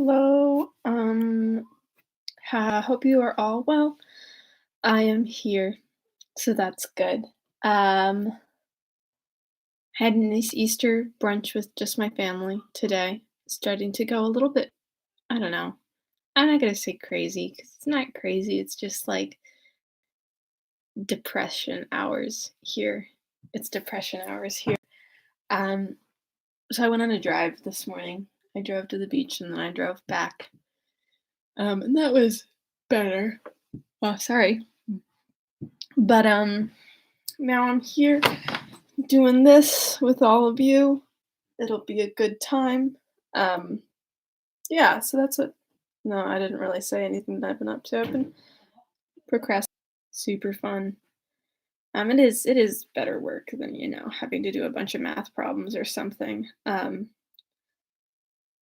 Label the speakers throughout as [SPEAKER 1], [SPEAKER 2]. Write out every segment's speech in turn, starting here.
[SPEAKER 1] Hello. Hope you are all well. I am here, so that's good. Had a nice Easter brunch with just my family today. Starting to go a little bit, I don't know. I'm not gonna say crazy because it's not crazy. It's just like depression hours here. It's depression hours here. Um, so I went on a drive this morning. I drove to the beach and then I drove back. And that was better. Oh, sorry. But now I'm here doing this with all of you. It'll be a good time. Um yeah, so that's what no, I didn't really say anything that I've been up to. I've been procrastinating. Super fun. It is better work than, having to do a bunch of math problems or something.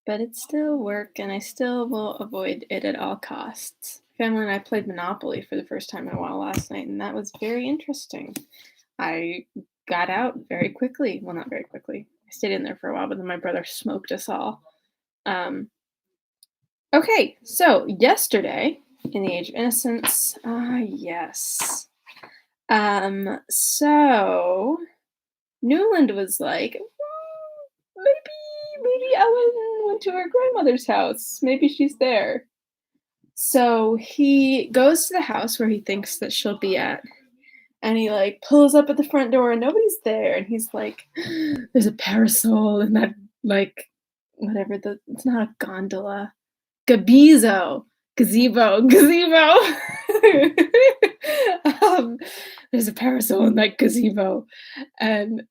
[SPEAKER 1] But it's still work and I still will avoid it at all costs. Family and I played Monopoly for the first time in a while last night, and that was very interesting. I got out very quickly. Well, not very quickly. I stayed in there for a while, but then my brother smoked us all. Um, okay, so yesterday in the Age of Innocence, yes. So Newland was like, maybe Ellen went to her grandmother's house. Maybe she's there. So he goes to the house where he thinks that she'll be at, and he like pulls up at the front door and nobody's there, and he's like, there's a parasol in that, like, whatever, it's not a gondola. Gabizo. Gazebo. um, there's a parasol in that gazebo. And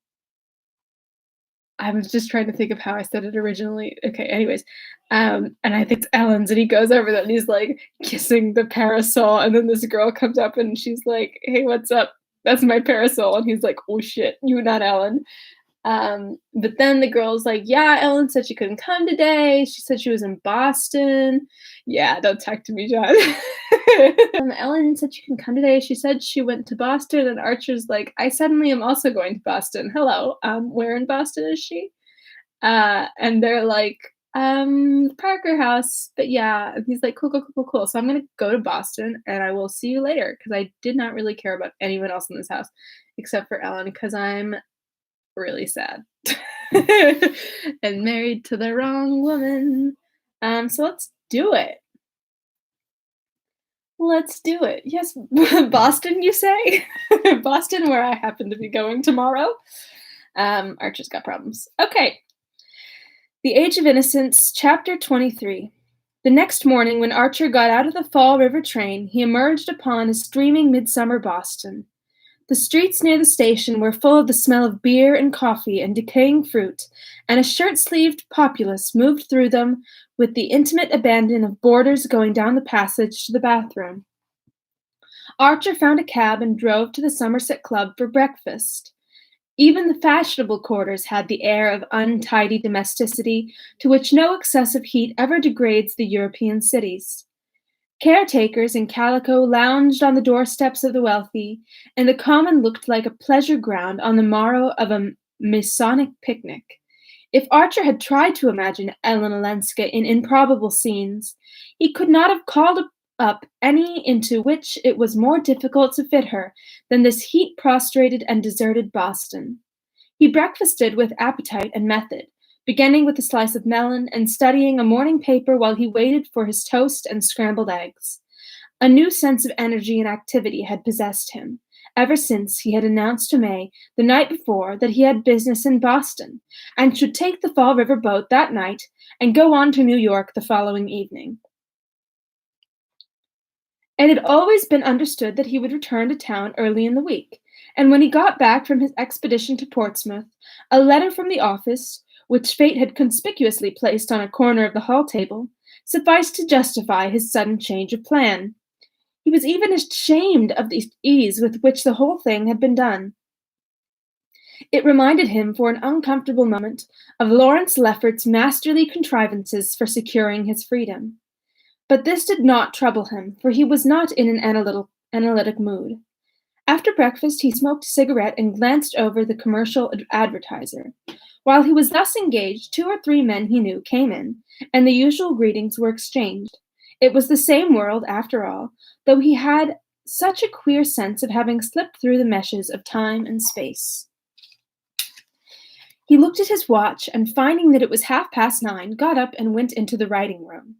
[SPEAKER 1] I was just trying to think of how I said it originally. Okay, anyways. And I think it's Ellen's, and he goes over there and he's like kissing the parasol, and then this girl comes up and she's like, hey, what's up? That's my parasol. And he's like, oh shit, you not Ellen. But then the girl's like, yeah, Ellen said she couldn't come today. She said she was in Boston. Yeah, don't talk to me, John. Ellen said she can come today. She said she went to Boston, and Archer's like, I suddenly am also going to Boston. Hello. Where in Boston is she? And they're like, Parker House. But yeah, and he's like, cool. So I'm gonna go to Boston and I will see you later, because I did not really care about anyone else in this house except for Ellen, because I'm really sad. And married to the wrong woman. So let's do it. Let's do it. Yes, Boston, you say? Boston, where I happen to be going tomorrow. Archer's got problems. Okay. The Age of Innocence, Chapter 23. The next morning, when Archer got out of the Fall River train, he emerged upon a streaming midsummer Boston. The streets near the station were full of the smell of beer and coffee and decaying fruit, and a shirt-sleeved populace moved through them with the intimate abandon of boarders going down the passage to the bathroom. Archer found a cab and drove to the Somerset Club for breakfast. Even the fashionable quarters had the air of untidy domesticity to which no excessive heat ever degrades the European cities. Caretakers in calico lounged on the doorsteps of the wealthy, and the common looked like a pleasure ground on the morrow of a Masonic picnic. If Archer had tried to imagine Ellen Olenska in improbable scenes, he could not have called up any into which it was more difficult to fit her than this heat-prostrated and deserted Boston. He breakfasted with appetite and method, beginning with a slice of melon and studying a morning paper while he waited for his toast and scrambled eggs. A new sense of energy and activity had possessed him, ever since he had announced to May the night before that he had business in Boston, and should take the Fall River boat that night and go on to New York the following evening. It had always been understood that he would return to town early in the week, and when he got back from his expedition to Portsmouth, a letter from the office, which fate had conspicuously placed on a corner of the hall table, sufficed to justify his sudden change of plan. He was even ashamed of the ease with which the whole thing had been done. It reminded him for an uncomfortable moment of Lawrence Lefferts's masterly contrivances for securing his freedom. But this did not trouble him, for he was not in an analytic mood. After breakfast, he smoked a cigarette and glanced over the commercial advertiser. While he was thus engaged, 2 or 3 men he knew came in, and the usual greetings were exchanged. It was the same world, after all, though he had such a queer sense of having slipped through the meshes of time and space. He looked at his watch, and finding that it was 9:30, got up and went into the writing room.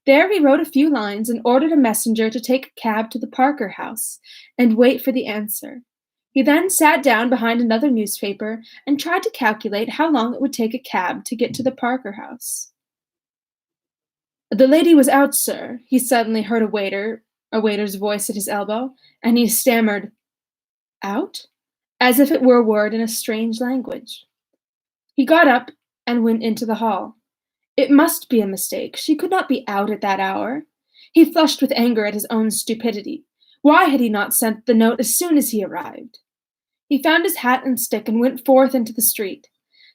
[SPEAKER 1] There he wrote a few lines and ordered a messenger to take a cab to the Parker house and wait for the answer. He then sat down behind another newspaper and tried to calculate how long it would take a cab to get to the Parker house. "The lady was out, sir," he suddenly heard a waiter's voice at his elbow, and he stammered, "Out?" as if it were a word in a strange language. He got up and went into the hall. It must be a mistake. She could not be out at that hour. He flushed with anger at his own stupidity. Why had he not sent the note as soon as he arrived? He found his hat and stick and went forth into the street.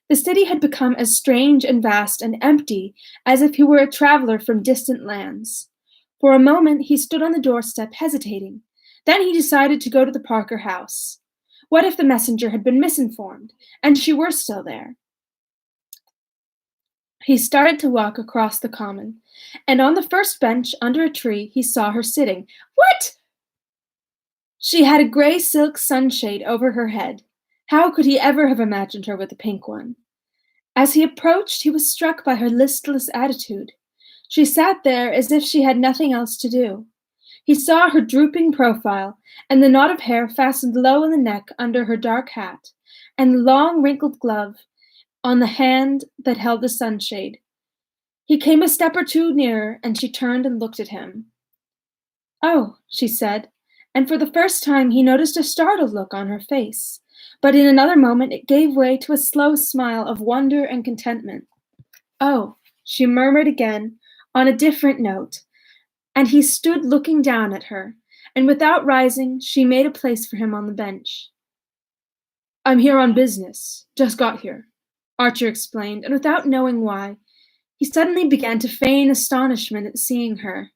[SPEAKER 1] The city had become as strange and vast and empty as if he were a traveler from distant lands. For a moment he stood on the doorstep hesitating. Then he decided to go to the Parker house. What if the messenger had been misinformed, and she were still there? He started to walk across the common, and on the first bench under a tree he saw her sitting. What? She had a gray silk sunshade over her head. How could he ever have imagined her with a pink one? As he approached, he was struck by her listless attitude. She sat there as if she had nothing else to do. He saw her drooping profile, and the knot of hair fastened low in the neck under her dark hat, and the long wrinkled glove on the hand that held the sunshade. He came a step or two nearer, and she turned and looked at him. "Oh," she said, and for the first time he noticed a startled look on her face, but in another moment it gave way to a slow smile of wonder and contentment. "Oh," she murmured again, on a different note, and he stood looking down at her, and without rising, she made a place for him on the bench. "I'm here on business. Just got here," Archer explained, and without knowing why, he suddenly began to feign astonishment at seeing her.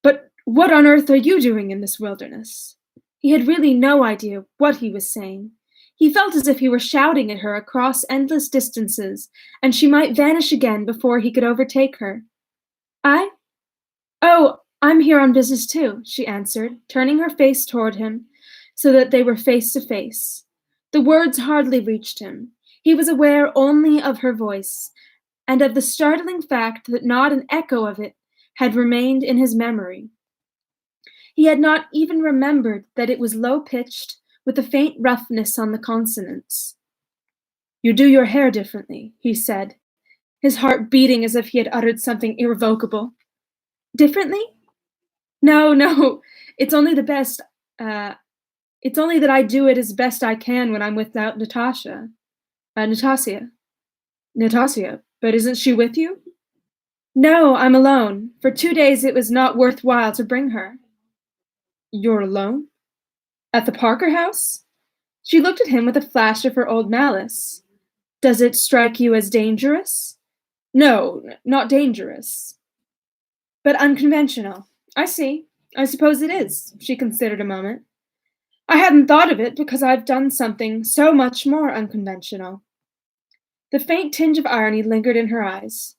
[SPEAKER 1] "But what on earth are you doing in this wilderness?" He had really no idea what he was saying. He felt as if he were shouting at her across endless distances, and she might vanish again before he could overtake her. "I? Oh, I'm here on business too," she answered, turning her face toward him so that they were face to face. The words hardly reached him. He was aware only of her voice, and of the startling fact that not an echo of it had remained in his memory. He had not even remembered that it was low-pitched, with a faint roughness on the consonants. "You do your hair differently," he said, his heart beating as if he had uttered something irrevocable. "Differently? No, it's only the best, it's only that I do it as best I can when I'm without Natasha. Natasha. But isn't she with you?" "No, I'm alone. For 2 days it was not worthwhile to bring her." "You're alone? At the Parker house?" She looked at him with a flash of her old malice. "Does it strike you as dangerous?" "No, not dangerous." "But unconventional. I see. I suppose it is." She considered a moment. "I hadn't thought of it because I've done something so much more unconventional." The faint tinge of irony lingered in her eyes.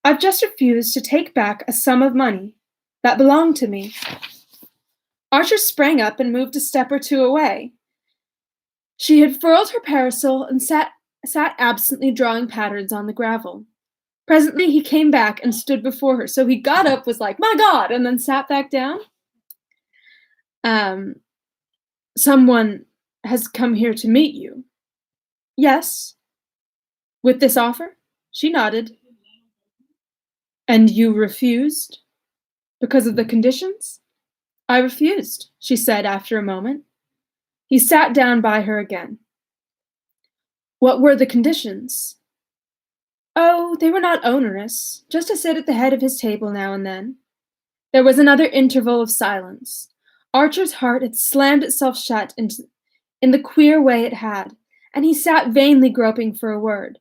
[SPEAKER 1] "I've just refused to take back a sum of money that belonged to me." Archer sprang up and moved a step or two away. She had furled her parasol and sat absently drawing patterns on the gravel. Presently he came back and stood before her, so he got up, was like, "My God," and then sat back down. "Someone has come here to meet you." "Yes." "With this offer?" She nodded. "And you refused? Because of the conditions?" "I refused," she said after a moment. He sat down by her again. "What were the conditions?" "Oh, they were not onerous, just to sit at the head of his table now and then." There was another interval of silence. Archer's heart had slammed itself shut in the queer way it had, and he sat vainly groping for a word.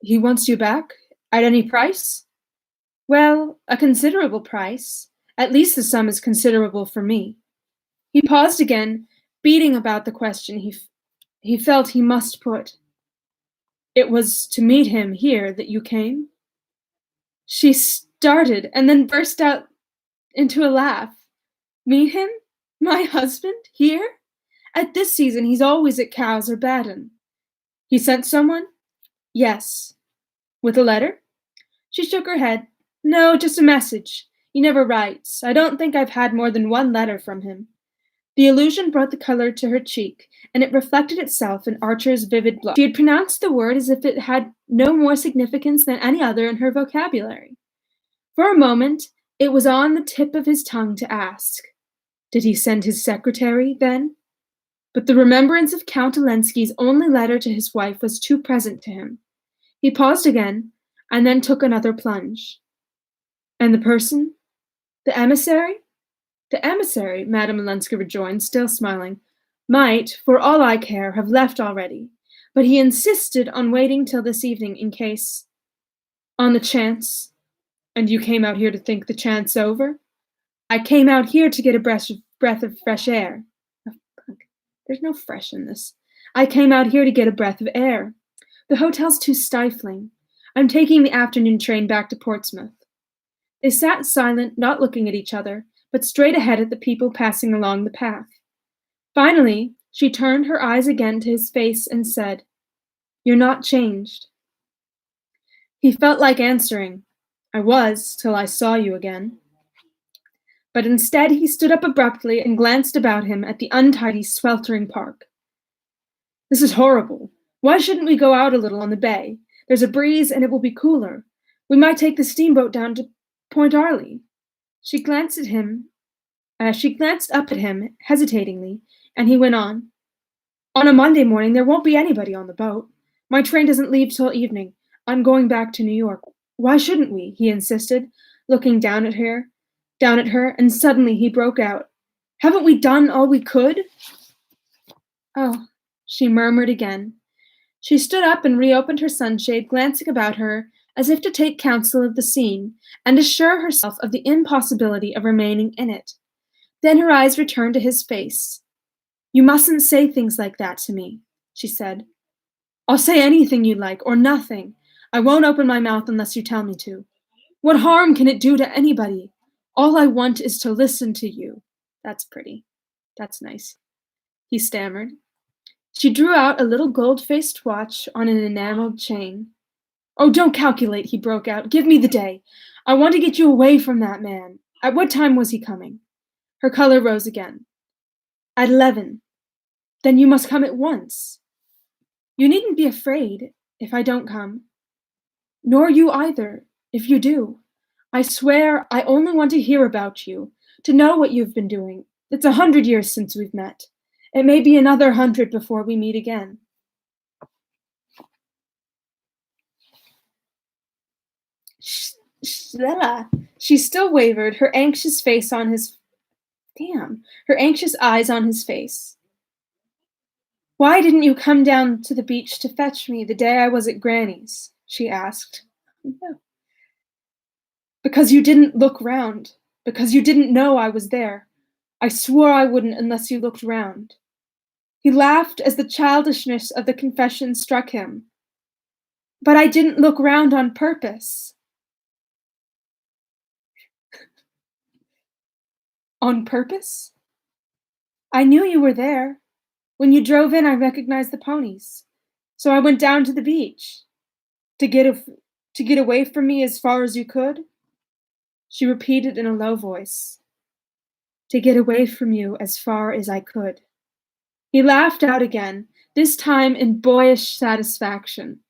[SPEAKER 1] "He wants you back? At any price?" "Well, a considerable price. At least the sum is considerable for me." He paused again, beating about the question he felt he must put. It was to meet him here that you came?" She started and then burst out into a laugh. "Meet him? My husband? Here? At this season he's always at Cowes or Baden." "He sent someone?" "Yes." "With a letter?" She shook her head. "No, just a message. He never writes. I don't think I've had more than one letter from him." The allusion brought the color to her cheek, and it reflected itself in Archer's vivid blush. She had pronounced the word as if it had no more significance than any other in her vocabulary. For a moment, it was on the tip of his tongue to ask, did he send his secretary, then? But the remembrance of Count Olenski's only letter to his wife was too present to him. He paused again, and then took another plunge. "And the person? The emissary?" "The emissary," Madame Olenska rejoined, still smiling, "might, for all I care, have left already, but he insisted on waiting till this evening in case, on the chance. And you came out here to think the chance over?" "I came out here to get a breath of fresh air." Oh, there's no fresh in this. "I came out here to get a breath of air. The hotel's too stifling. I'm taking the afternoon train back to Portsmouth." They sat silent, not looking at each other, but straight ahead at the people passing along the path. Finally, she turned her eyes again to his face and said, "You're not changed." He felt like answering, "I was, till I saw you again." But instead he stood up abruptly and glanced about him at the untidy, sweltering park. "This is horrible. Why shouldn't we go out a little on the bay? There's a breeze and it will be cooler. We might take the steamboat down to Point Arley." She glanced up at him hesitatingly, and he went on. "On a Monday morning there won't be anybody on the boat. My train doesn't leave till evening. I'm going back to New York. Why shouldn't we?" he insisted, looking down at her, and suddenly he broke out. "Haven't we done all we could?" "Oh," she murmured again. She stood up and reopened her sunshade, glancing about her as if to take counsel of the scene and assure herself of the impossibility of remaining in it. Then her eyes returned to his face. "You mustn't say things like that to me," she said. "I'll say anything you like, or nothing. I won't open my mouth unless you tell me to. What harm can it do to anybody? All I want is to listen to you." "That's pretty. That's nice," he stammered. She drew out a little gold-faced watch on an enameled chain. "Oh, don't calculate," he broke out. "Give me the day. I want to get you away from that man. At what time was he coming?" Her color rose again. "At 11. Then you must come at once." "You needn't be afraid if I don't come." "Nor you either, if you do. I swear I only want to hear about you, to know what you've been doing. It's 100 years since we've met. It may be another 100 before we meet again." She still wavered, her anxious eyes on his face. "Why didn't you come down to the beach to fetch me the day I was at Granny's?" she asked. "No." "Because you didn't look round. Because you didn't know I was there. I swore I wouldn't unless you looked round." He laughed as the childishness of the confession struck him. "But I didn't look round on purpose." "On purpose?" "I knew you were there. When you drove in, I recognized the ponies. So I went down to the beach. To get away from me as far as you could?" She repeated in a low voice. "To get away from you as far as I could." He laughed out again, this time in boyish satisfaction.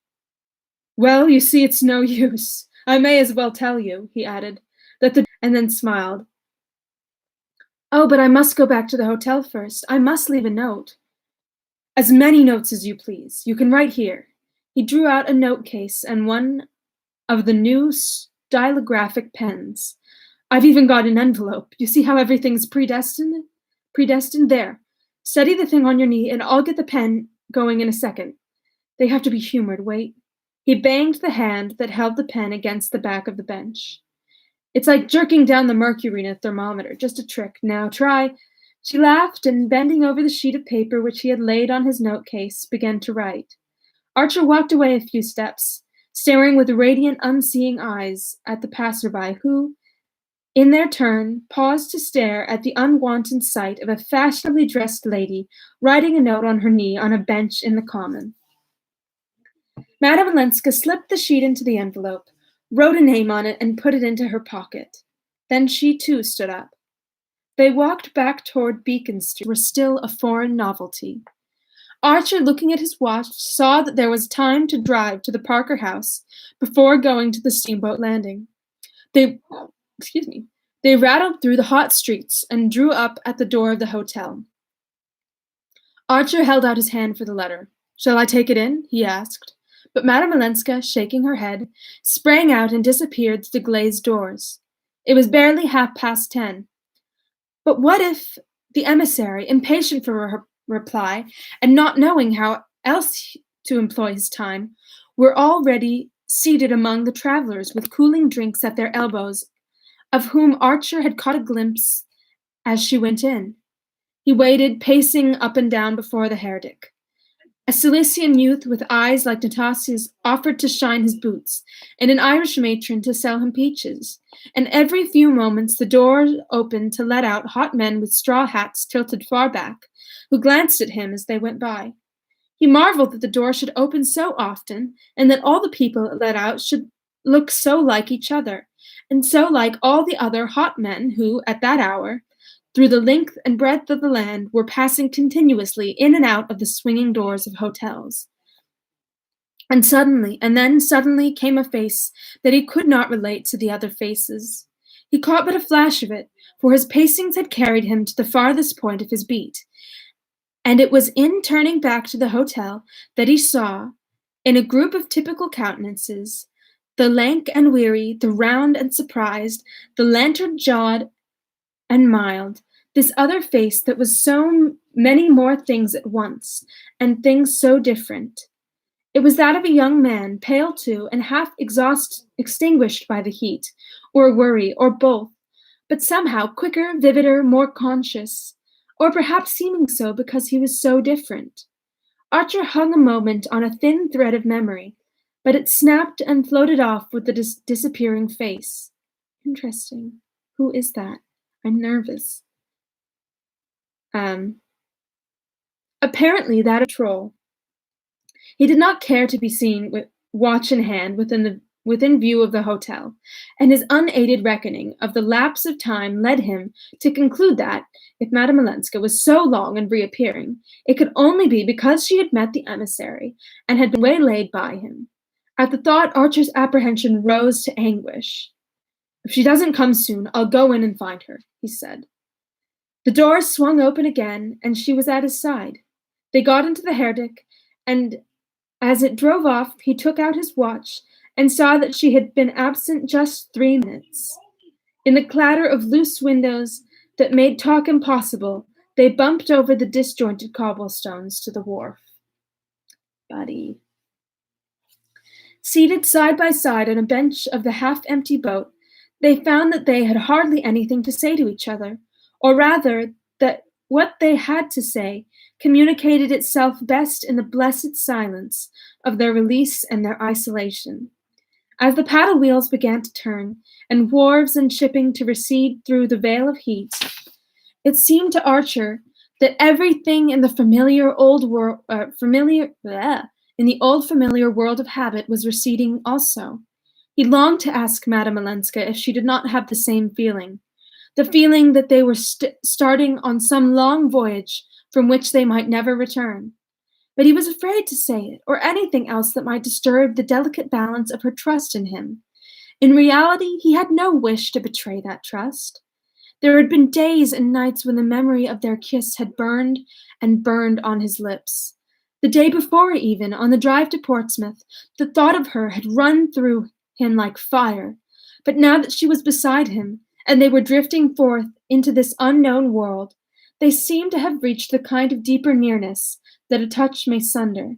[SPEAKER 1] "Well, you see it's no use. I may as well tell you," he added, and then smiled. "Oh, but I must go back to the hotel first. I must leave a note." "As many notes as you please. You can write here." He drew out a note case and one of the new stylographic pens. "I've even got an envelope. You see how everything's predestined? There. Steady the thing on your knee and I'll get the pen going in a second. They have to be humored. Wait." He banged the hand that held the pen against the back of the bench. "It's like jerking down the mercury in a thermometer. Just a trick. Now try." She laughed and, bending over the sheet of paper which he had laid on his note case, began to write. Archer walked away a few steps, staring with radiant, unseeing eyes at the passerby who, in their turn, paused to stare at the unwanted sight of a fashionably dressed lady writing a note on her knee on a bench in the common. Madame Olenska slipped the sheet into the envelope, wrote a name on it, and put it into her pocket. Then she, too, stood up. They walked back toward Beacon Street, were still a foreign novelty. Archer, looking at his watch, saw that there was time to drive to the Parker house before going to the steamboat landing. They rattled through the hot streets and drew up at the door of the hotel. Archer held out his hand for the letter. "Shall I take it in?" he asked. But Madame Olenska, shaking her head, sprang out and disappeared through the glazed doors. It was barely 10:30. But what if the emissary, impatient for her reply and not knowing how else to employ his time, were already seated among the travelers with cooling drinks at their elbows, of whom Archer had caught a glimpse as she went in. He waited, pacing up and down before the herdic. A Cilician youth with eyes like Natasia's offered to shine his boots, and an Irish matron to sell him peaches. And every few moments the door opened to let out hot men with straw hats tilted far back, who glanced at him as they went by. He marveled that the door should open so often, and that all the people it let out should look so like each other, and so like all the other hot men who, at that hour, through the length and breadth of the land, were passing continuously in and out of the swinging doors of hotels. And then suddenly came a face that he could not relate to the other faces. He caught but a flash of it, for his pacings had carried him to the farthest point of his beat. And it was in turning back to the hotel that he saw, in a group of typical countenances, the lank and weary, the round and surprised, the lantern-jawed and mild, this other face that was so many more things at once, and things so different. It was that of a young man, pale too, and half extinguished by the heat, or worry, or both, but somehow quicker, vivider, more conscious, or perhaps seeming so because he was so different. Archer hung a moment on a thin thread of memory, but it snapped and floated off with the disappearing face. Interesting. Who is that? I'm nervous. Apparently that a troll. He did not care to be seen with watch in hand within view of the hotel, and his unaided reckoning of the lapse of time led him to conclude that, if Madame Olenska was so long in reappearing, it could only be because she had met the emissary and had been waylaid by him. At the thought, Archer's apprehension rose to anguish. "If she doesn't come soon, I'll go in and find her," he said. The door swung open again, and she was at his side. They got into the herdic, and as it drove off, he took out his watch and saw that she had been absent just 3 minutes. In the clatter of loose windows that made talk impossible, they bumped over the disjointed cobblestones to the wharf. Buddy. Seated side by side on a bench of the half-empty boat, they found that they had hardly anything to say to each other, or rather, that what they had to say communicated itself best in the blessed silence of their release and their isolation. As the paddle wheels began to turn, and wharves and shipping to recede through the veil of heat, it seemed to Archer that everything in the old familiar world of habit was receding also. He longed to ask Madame Olenska if she did not have the same feeling, the feeling that they were starting on some long voyage from which they might never return. But he was afraid to say it, or anything else that might disturb the delicate balance of her trust in him. In reality, he had no wish to betray that trust. There had been days and nights when the memory of their kiss had burned and burned on his lips. The day before, even, on the drive to Portsmouth, the thought of her had run through him like fire. But now that she was beside him, and they were drifting forth into this unknown world, they seemed to have reached the kind of deeper nearness that a touch may sunder.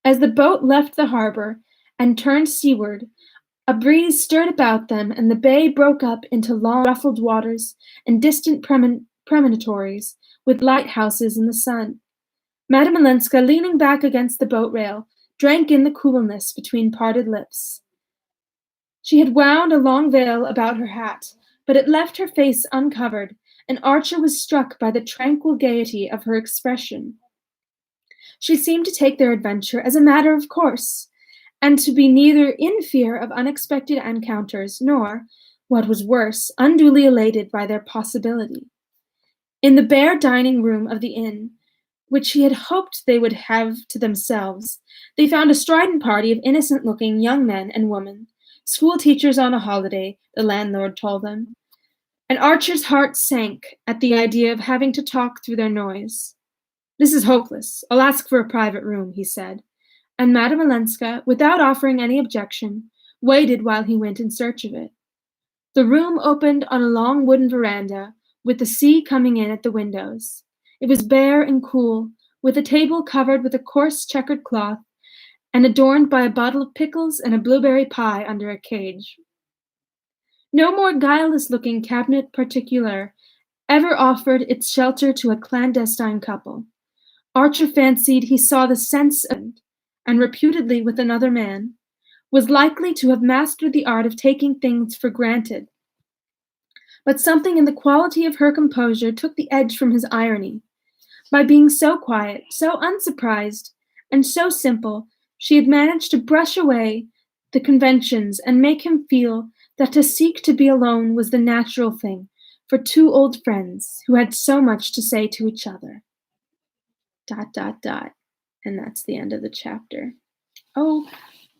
[SPEAKER 1] As the boat left the harbor and turned seaward, a breeze stirred about them, and the bay broke up into long, ruffled waters and distant promontories with lighthouses in the sun. Madame Olenska, leaning back against the boat rail, drank in the coolness between parted lips. She had wound a long veil about her hat, but it left her face uncovered, and Archer was struck by the tranquil gaiety of her expression. She seemed to take their adventure as a matter of course, and to be neither in fear of unexpected encounters nor, what was worse, unduly elated by their possibility. In the bare dining room of the inn, which he had hoped they would have to themselves, they found a strident party of innocent-looking young men and women, school teachers on a holiday, the landlord told them, and Archer's heart sank at the idea of having to talk through their noise. "This is hopeless. I'll ask for a private room," he said, and Madame Olenska, without offering any objection, waited while he went in search of it. The room opened on a long wooden veranda, with the sea coming in at the windows. It was bare and cool, with a table covered with a coarse checkered cloth, and adorned by a bottle of pickles and a blueberry pie under a cage. No more guileless-looking cabinet particulier ever offered its shelter to a clandestine couple. Archer fancied he saw the sense of it, and reputedly with another man, was likely to have mastered the art of taking things for granted. But something in the quality of her composure took the edge from his irony. By being so quiet, so unsurprised, and so simple, she had managed to brush away the conventions and make him feel that to seek to be alone was the natural thing for two old friends who had so much to say to each other. ... And that's the end of the chapter. Oh,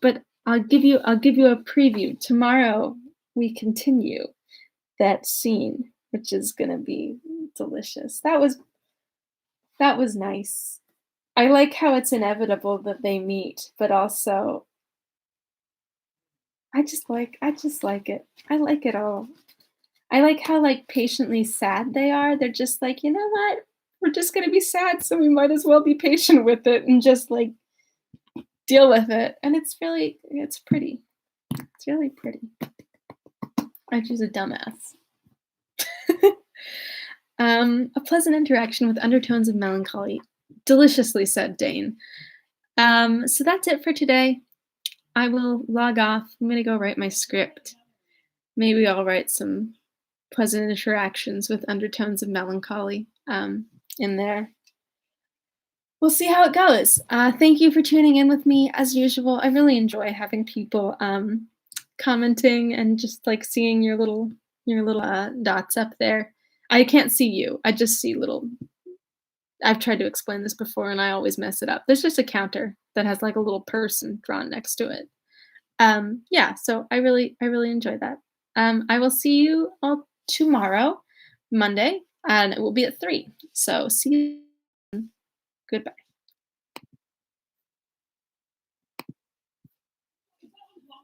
[SPEAKER 1] but I'll give you a preview. Tomorrow we continue that scene, which is gonna be delicious. That was nice. I like how it's inevitable that they meet, but also I just like it. I like it all. I like how like patiently sad they are. They're just like, you know what? We're just gonna be sad, so we might as well be patient with it and just like deal with it. And it's pretty. It's really pretty. I'm just a dumbass. A pleasant interaction with undertones of melancholy. Deliciously said, Dane. So that's it for today. I will log off. I'm gonna go write my script. Maybe I'll write some pleasant interactions with undertones of melancholy in there. We'll see how it goes. Thank you for tuning in with me as usual. I really enjoy having people commenting and just like seeing your little dots up there. I can't see you. I just see little. I've tried to explain this before and I always mess it up. There's just a counter that has like a little person drawn next to it. Yeah, so I really enjoy that. I will see you all tomorrow, Monday, and it will be at 3. So see you. Goodbye.